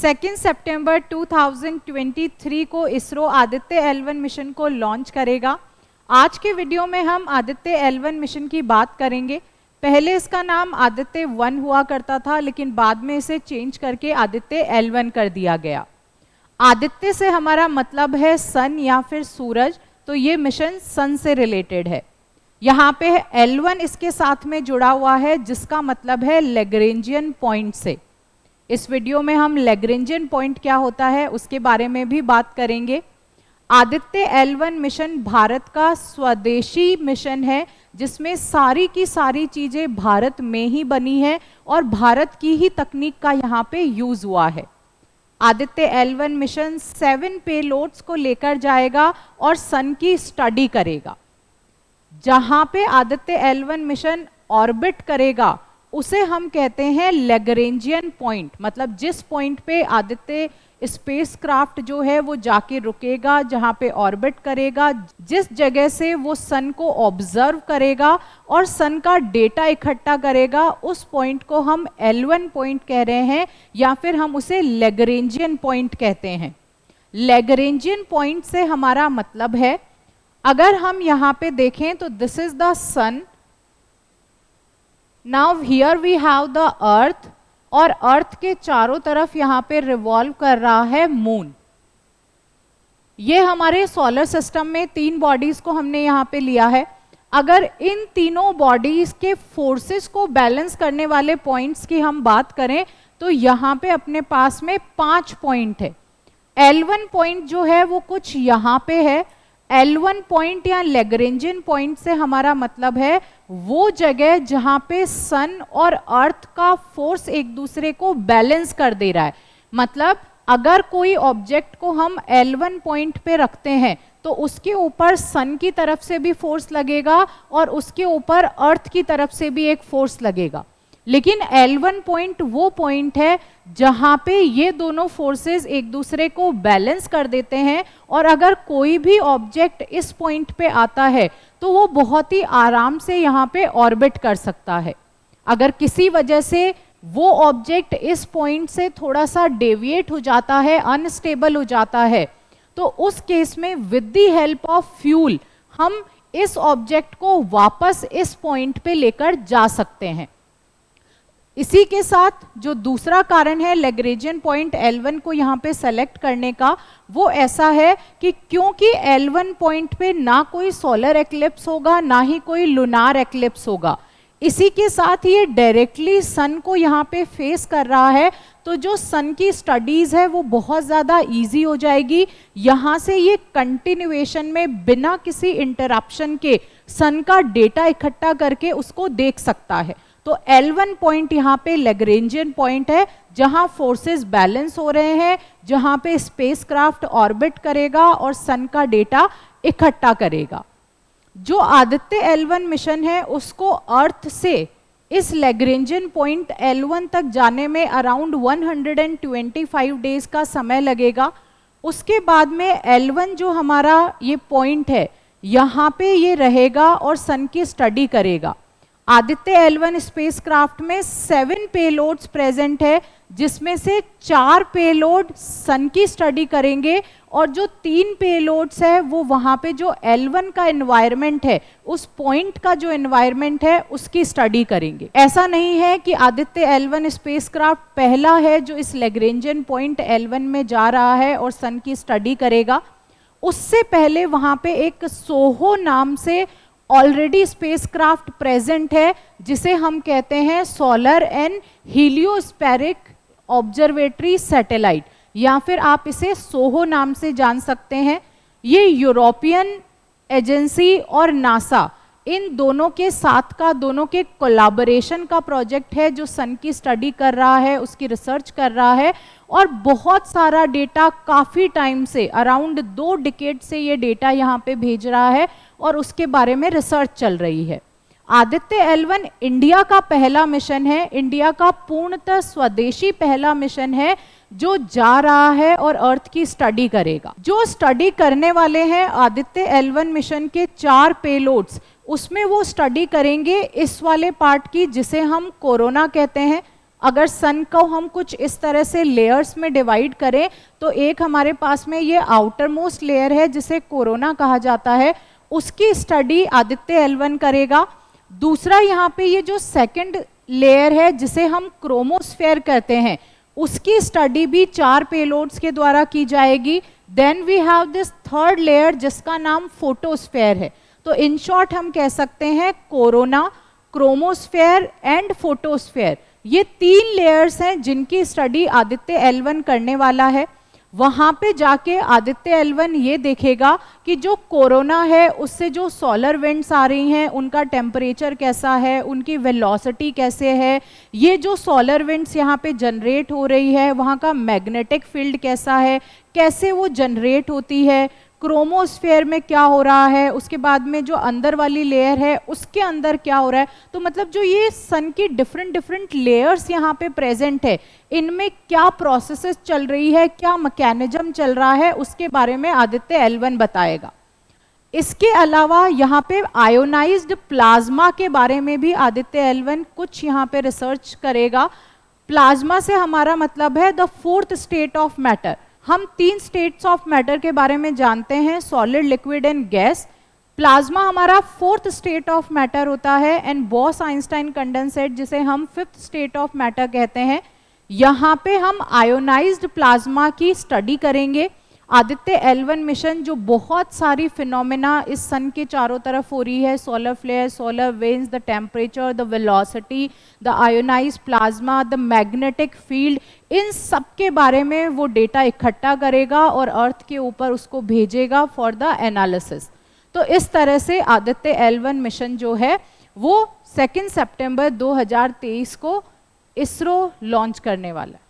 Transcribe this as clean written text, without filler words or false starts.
2 सितंबर 2023 को ISRO Aditya L1 mission को launch करेगा। आज के वीडियो में हम आदित्य L1 मिशन की बात करेंगे। पहले इसका नाम आदित्य 1 हुआ करता था, लेकिन बाद में इसे चेंज करके आदित्य L1 कर दिया गया। आदित्य से हमारा मतलब है सन या फिर सूरज, तो ये मिशन सन से रिलेटेड है। यहाँ पे L1 इसके साथ में जुड़ा हुआ है, जिसका मतलब है लैग्रेंजियन पॉइंट से। इस वीडियो में हम लैग्रेंजियन पॉइंट क्या होता है उसके बारे में भी बात करेंगे। आदित्य L1 मिशन भारत का स्वदेशी मिशन है, जिसमें सारी की सारी चीजें भारत में ही बनी है और भारत की ही तकनीक का यहाँ पे यूज हुआ है। आदित्य L1 मिशन 7 पेलोड्स को लेकर जाएगा और सन की स्टडी करेगा। जहां पे आदित्य L1 मिशन ऑर्बिट करेगा उसे हम कहते हैं लैग्रेंजियन पॉइंट। मतलब जिस पॉइंट पे आदित्य स्पेसक्राफ्ट जो है वो जाके रुकेगा, जहां पे ऑर्बिट करेगा, जिस जगह से वो सन को ऑब्जर्व करेगा और सन का डेटा इकट्ठा करेगा, उस पॉइंट को हम L1 पॉइंट कह रहे हैं या फिर हम उसे लैग्रेंजियन पॉइंट कहते हैं। लैग्रेंजियन पॉइंट से हमारा मतलब है, अगर हम यहाँ पे देखें तो this is the sun, now here we have the earth, और अर्थ के चारों तरफ यहाँ पे रिवॉल्व कर रहा है मून। ये हमारे सोलर सिस्टम में 3 बॉडीज को हमने यहाँ पे लिया है। अगर इन तीनों बॉडीज के फोर्सेस को बैलेंस करने वाले पॉइंट्स की हम बात करें तो यहाँ पे अपने पास में 5 पॉइंट है। L1 पॉइंट जो है वो कुछ यहाँ पे है। L1 पॉइंट या लैग्रेंजियन पॉइंट से हमारा मतलब है वो जगह जहां पे सन और अर्थ का फोर्स एक दूसरे को बैलेंस कर दे रहा है। मतलब अगर कोई ऑब्जेक्ट को हम L1 पॉइंट पे रखते हैं तो उसके ऊपर सन की तरफ से भी फोर्स लगेगा और उसके ऊपर अर्थ की तरफ से भी एक फोर्स लगेगा। लेकिन L1 पॉइंट वो पॉइंट है जहां पे ये दोनों फोर्सेस एक दूसरे को बैलेंस कर देते हैं, और अगर कोई भी ऑब्जेक्ट इस पॉइंट पे आता है तो वो बहुत ही आराम से यहाँ पे ऑर्बिट कर सकता है। अगर किसी वजह से वो ऑब्जेक्ट इस पॉइंट से थोड़ा सा डेविएट हो जाता है, अनस्टेबल हो जाता है, तो उस केस में with the help of fuel हम इस ऑब्जेक्ट को वापस इस पॉइंट पे लेकर जा सकते हैं। इसी के साथ जो दूसरा कारण है लैग्रेंजियन पॉइंट L1 को यहाँ पे सेलेक्ट करने का, वो ऐसा है कि क्योंकि L1 पॉइंट पे ना कोई सोलर एक्लिप्स होगा ना ही कोई लूनार एक्लिप्स होगा, इसी के साथ ये डायरेक्टली सन को यहाँ पे फेस कर रहा है, तो जो सन की स्टडीज है वो बहुत ज़्यादा इजी हो जाएगी। यहाँ से ये कंटिन्यूएशन में बिना किसी इंटरप्शन के सन का डेटा इकट्ठा करके उसको देख सकता है। तो L1 पॉइंट यहाँ पे लैग्रेंजियन पॉइंट है जहाँ फोर्सेस बैलेंस हो रहे हैं, जहाँ पे स्पेसक्राफ्ट ऑर्बिट करेगा और सन का डेटा इकट्ठा करेगा। जो आदित्य L1 मिशन है उसको अर्थ से इस लैग्रेंजियन पॉइंट L1 तक जाने में अराउंड 125 डेज का समय लगेगा। उसके बाद में L1 जो हमारा ये पॉइंट है यहाँ पे ये रहेगा और सन की स्टडी करेगा। आदित्य L1 स्पेसक्राफ्ट में 7 पेलोड्स प्रेजेंट है, जिसमें से 4 पेलोड सन की स्टडी करेंगे और जो 3 पेलोड्स है वो वहाँ पे जो L1 का एनवायरनमेंट है, उस पॉइंट का जो एनवायरनमेंट है उसकी स्टडी करेंगे। ऐसा नहीं है कि आदित्य L1 स्पेसक्राफ्ट पहला है जो इस लैग्रेंजियन पॉइंट L1 में जा रहा है और सन की स्टडी करेगा। उससे पहले वहाँ पे एक सोहो नाम से ऑलरेडी स्पेसक्राफ्ट प्रेजेंट है, जिसे हम कहते हैं सोलर एंड हीलियोस्फेरिक ऑब्जर्वेटरी सैटेलाइट, या फिर आप इसे सोहो नाम से जान सकते हैं। ये यूरोपियन एजेंसी और नासा इन दोनों के साथ का, दोनों के कोलैबोरेशन का प्रोजेक्ट है जो सन की स्टडी कर रहा है, उसकी रिसर्च कर रहा है, और बहुत सारा डेटा काफ़ी टाइम से, अराउंड 2 डिकेड से ये डेटा यहाँ पे भेज रहा है और उसके बारे में रिसर्च चल रही है। आदित्य L1 इंडिया का पहला मिशन है, इंडिया का पूर्णतः स्वदेशी पहला मिशन है जो जा रहा है और अर्थ की स्टडी करेगा। जो स्टडी करने वाले हैं आदित्य L1 मिशन के 4 पेलोड्स, उसमें वो स्टडी करेंगे इस वाले पार्ट की जिसे हम कोरोना कहते हैं। अगर सन को हम कुछ इस तरह से लेयर्स में डिवाइड करें तो एक हमारे पास में ये आउटर मोस्ट लेयर है जिसे कोरोना कहा जाता है, उसकी स्टडी आदित्य L1 करेगा। दूसरा यहाँ पे ये जो सेकंड लेयर है जिसे हम क्रोमोस्फेयर कहते हैं, उसकी स्टडी भी 4 पेलोड्स के द्वारा की जाएगी। Then we have this third layer जिसका नाम फोटोस्फेयर है। तो इन शॉर्ट हम कह सकते हैं कोरोना, क्रोमोस्फेयर एंड फोटोस्फेयर, ये 3 लेयर्स हैं जिनकी स्टडी आदित्य L1 करने वाला है। वहां पे जाके आदित्य L1 ये देखेगा कि जो कोरोना है उससे जो सोलर विंड्स आ रही हैं उनका टेम्परेचर कैसा है, उनकी वेलोसिटी कैसे है, ये जो सोलर विंड्स यहाँ पे जनरेट हो रही है वहाँ का मैग्नेटिक फील्ड कैसा है, कैसे वो जनरेट होती है, क्रोमोस्फेयर में क्या हो रहा है, उसके बाद में जो अंदर वाली लेयर है उसके अंदर क्या हो रहा है। तो मतलब जो ये सन की डिफरेंट लेयर्स यहाँ पे प्रेजेंट है, इनमें क्या प्रोसेसेस चल रही है, क्या मैकेनिज्म चल रहा है, उसके बारे में आदित्य L1 बताएगा। इसके अलावा यहाँ पे आयोनाइज्ड प्लाज्मा के बारे में भी आदित्य L1 कुछ यहाँ पे रिसर्च करेगा। प्लाज्मा से हमारा मतलब है the 4th state of matter. हम 3 स्टेट्स ऑफ मैटर के बारे में जानते हैं, solid, liquid and gas. Plasma हमारा 4th स्टेट ऑफ मैटर होता है एंड बॉस आइंस्टाइन कंडेंसेट जिसे हम 5th स्टेट ऑफ मैटर कहते हैं। यहाँ पे हम आयोनाइज्ड प्लाज्मा की स्टडी करेंगे। आदित्य L1 मिशन जो बहुत सारी फिनोमेना इस सन के चारों तरफ हो रही है, solar flare, solar winds, the temperature, the velocity, the ionised plasma, the magnetic field, इन सब के बारे में वो डेटा इकट्ठा करेगा और अर्थ के ऊपर उसको भेजेगा फॉर द एनालिसिस। तो इस तरह से आदित्य L1 मिशन जो है वो 2 सितंबर 2023 को इसरो लॉन्च करने वाला है।